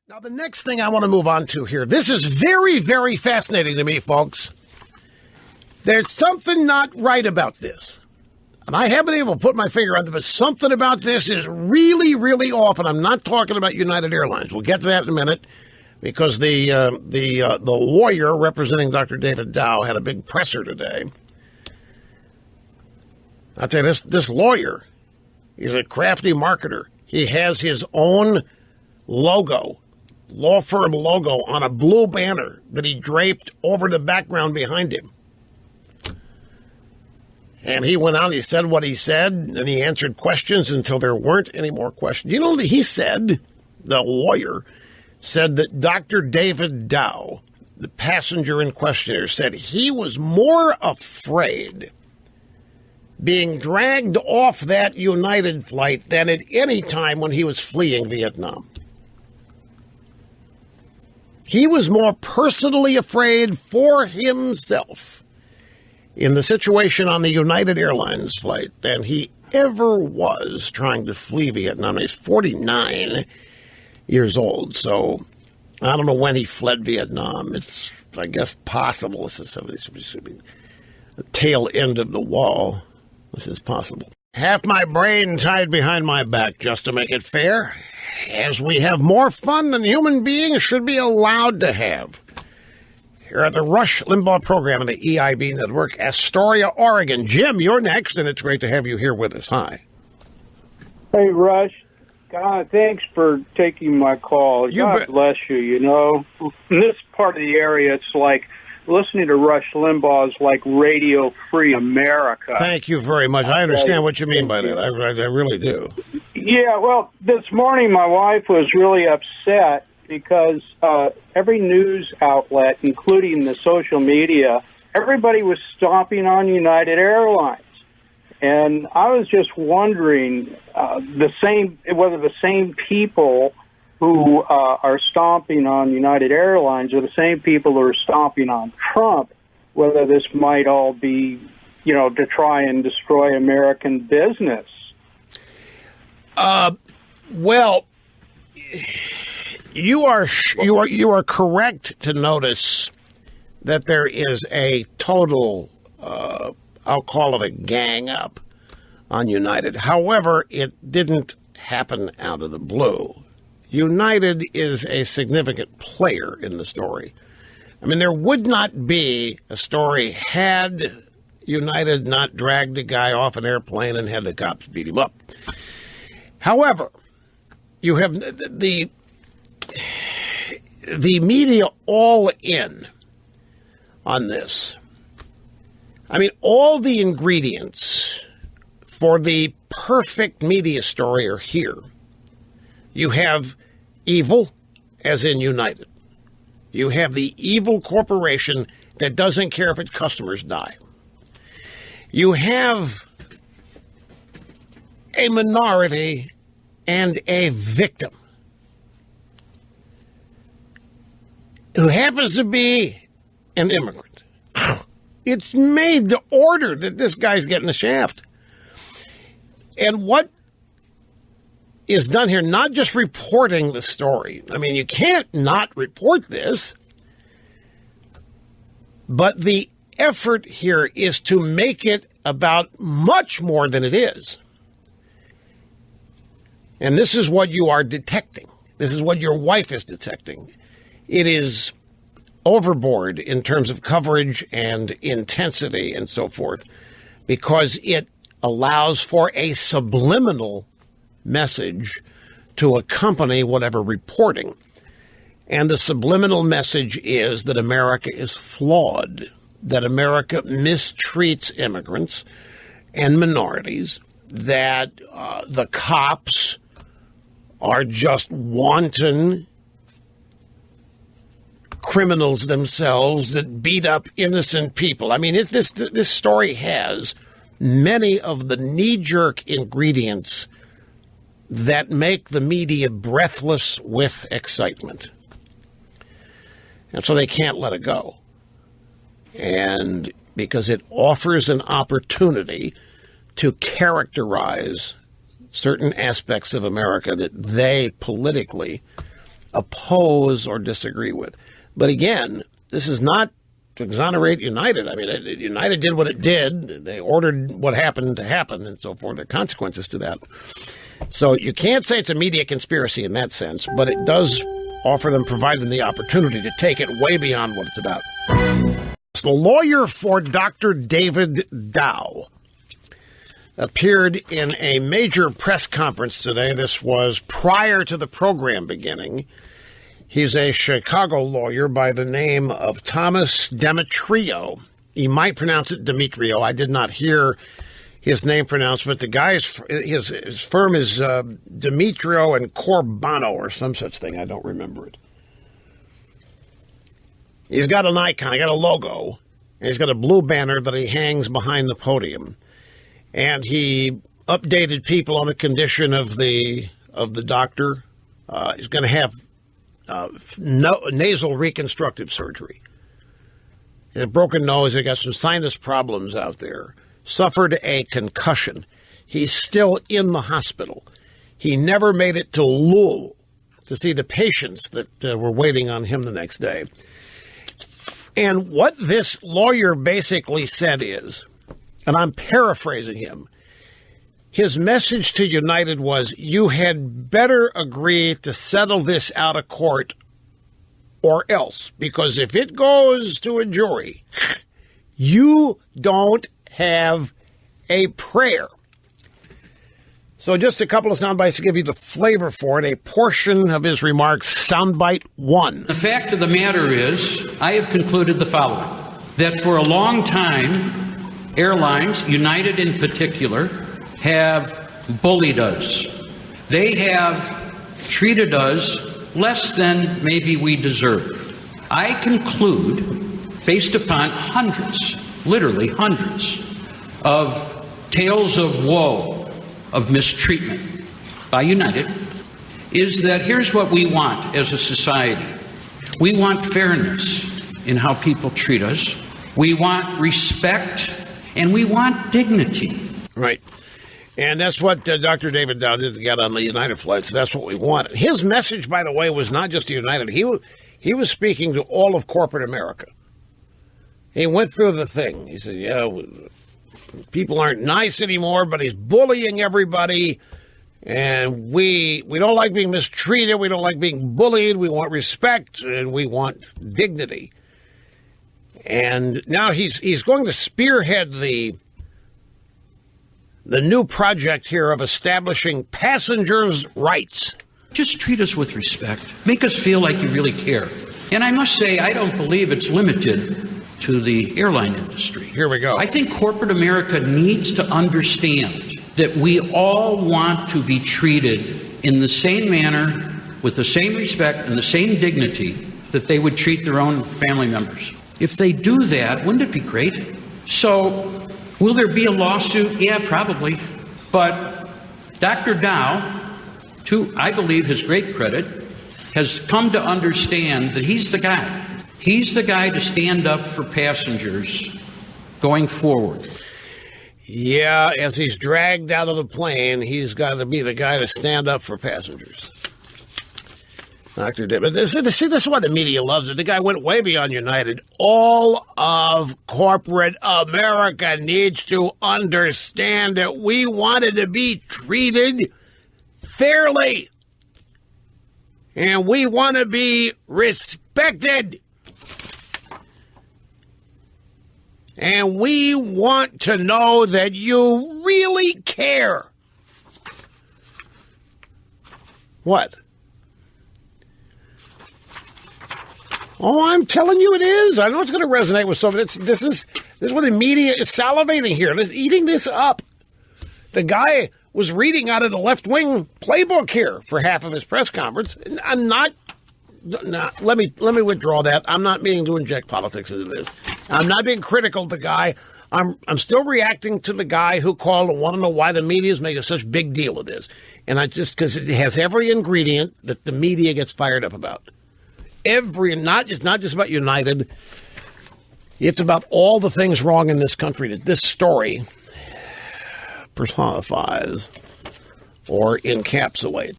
Now, the next thing I want to move on to here, this is very, very fascinating to me, folks. There's something not right about this. And I haven't been able to put my finger on it, but something about this is really, really off. And I'm not talking about United Airlines. We'll get to that in a minute, because the lawyer representing Dr. David Dow had a big presser today. I'll tell you, this lawyer, he's a crafty marketer. He has his own logo, law firm logo, on a blue banner that he draped over the background behind him. And he went out, he said what he said, and he answered questions until there weren't any more questions. You know what he said? The lawyer said that Dr. David Dow, the passenger in question here, said he was more afraid being dragged off that United flight than at any time when he was fleeing Vietnam. He was more personally afraid for himself in the situation on the United Airlines flight than he ever was trying to flee Vietnam. He's 49 years old, so I don't know when he fled Vietnam. It's, I guess, possible. This is the tail end of the wall. This is possible. Half my brain tied behind my back just to make it fair, as we have more fun than human beings should be allowed to have. Here at the Rush Limbaugh program on the EIB Network, Astoria, Oregon. Jim, you're next, and it's great to have you here with us. Hi. Hey, Rush. God, thanks for taking my call. God bless you, you know. In this part of the area, it's like listening to Rush Limbaugh is like Radio Free America. Thank you very much. I understand what you mean by that. I really do. Yeah, well, this morning my wife was really upset because every news outlet, including the social media, everybody was stomping on United Airlines. And I was just wondering whether the same people who are stomping on United Airlines are the same people who are stomping on Trump, whether this might all be, to try and destroy American business. Well, you are correct to notice that there is a total, I'll call it a gang up on United. However, it didn't happen out of the blue. United is a significant player in the story. I mean, there would not be a story had United not dragged a guy off an airplane and had the cops beat him up. However, you have the media all in on this. I mean, all the ingredients for the perfect media story are here. You have evil, as in United. You have the evil corporation that doesn't care if its customers die. You have a minority and a victim who happens to be an immigrant. It's made to order that this guy's getting the shaft. And what is done here, not just reporting the story. I mean, you can't not report this. But the effort here is to make it about much more than it is. And this is what you are detecting. This is what your wife is detecting. It is overboard in terms of coverage and intensity and so forth, because it allows for a subliminal message to accompany whatever reporting. And the subliminal message is that America is flawed, that America mistreats immigrants and minorities, that the cops are just wanton criminals themselves that beat up innocent people. I mean, this story has many of the knee-jerk ingredients that make the media breathless with excitement. And so they can't let it go. And because it offers an opportunity to characterize certain aspects of America that they politically oppose or disagree with. But again, this is not to exonerate United. I mean, United did what it did. They ordered what happened to happen and so forth. There are consequences to that. So you can't say it's a media conspiracy in that sense, but it does provide them the opportunity to take it way beyond what it's about. The lawyer for Dr. David Dow appeared in a major press conference today. This was prior to the program beginning. He's a Chicago lawyer by the name of Thomas Demetrio. He might pronounce it Demetrio. I did not hear his name pronounced, but the guy's his firm is Demetrio and Corbano or some such thing. I don't remember it. He's got an icon. He got a logo, and he's got a blue banner that he hangs behind the podium. And he updated people on the condition of the doctor. He's going to have nasal reconstructive surgery. He had a broken nose. He got some sinus problems out there. Suffered a concussion. He's still in the hospital. He never made it to Louisville to see the patients that were waiting on him the next day. And what this lawyer basically said is, and I'm paraphrasing him, his message to United was, you had better agree to settle this out of court or else, because if it goes to a jury, you don't have a prayer. So just a couple of sound bites to give you the flavor for it. A portion of his remarks, soundbite 1. The fact of the matter is, I have concluded the following, that for a long time, airlines, United in particular, have bullied us. They have treated us less than maybe we deserve. I conclude, based upon hundreds, literally hundreds, of tales of woe, of mistreatment by United, is that here's what we want as a society. We want fairness in how people treat us. We want respect, and we want dignity. Right. And that's what Dr. David Dow did to get on the United flights. That's what we wanted. His message, by the way, was not just to United. He was speaking to all of corporate America. He went through the thing. He said, yeah, people aren't nice anymore, but he's bullying everybody. And we don't like being mistreated. We don't like being bullied. We want respect, and we want dignity. And now he's going to spearhead the new project here of establishing passengers' rights. Just treat us with respect. Make us feel like you really care. And I must say, I don't believe it's limited to the airline industry. Here we go. I think corporate America needs to understand that we all want to be treated in the same manner, with the same respect and the same dignity that they would treat their own family members. If they do that, wouldn't it be great? So, will there be a lawsuit? Yeah, probably. But Dr. Dow, to, I believe, his great credit, has come to understand that he's the guy. He's the guy to stand up for passengers going forward. Yeah, as he's dragged out of the plane, he's got to be the guy to stand up for passengers. Dr. David, this is why the media loves it. The guy went way beyond United. All of corporate America needs to understand that we wanted to be treated fairly. And we want to be respected. And we want to know that you really care. What? Oh, I'm telling you it is. I know it's going to resonate with some. This is what the media is salivating here. They're eating this up. The guy was reading out of the left-wing playbook here for half of his press conference. I'm not. Let me withdraw that. I'm not meaning to inject politics into this. I'm not being critical of the guy. I'm still reacting to the guy who called and want to know why the media is making such a big deal of this. And because it has every ingredient that the media gets fired up about. Not just about United. It's about all the things wrong in this country that this story personifies or encapsulates.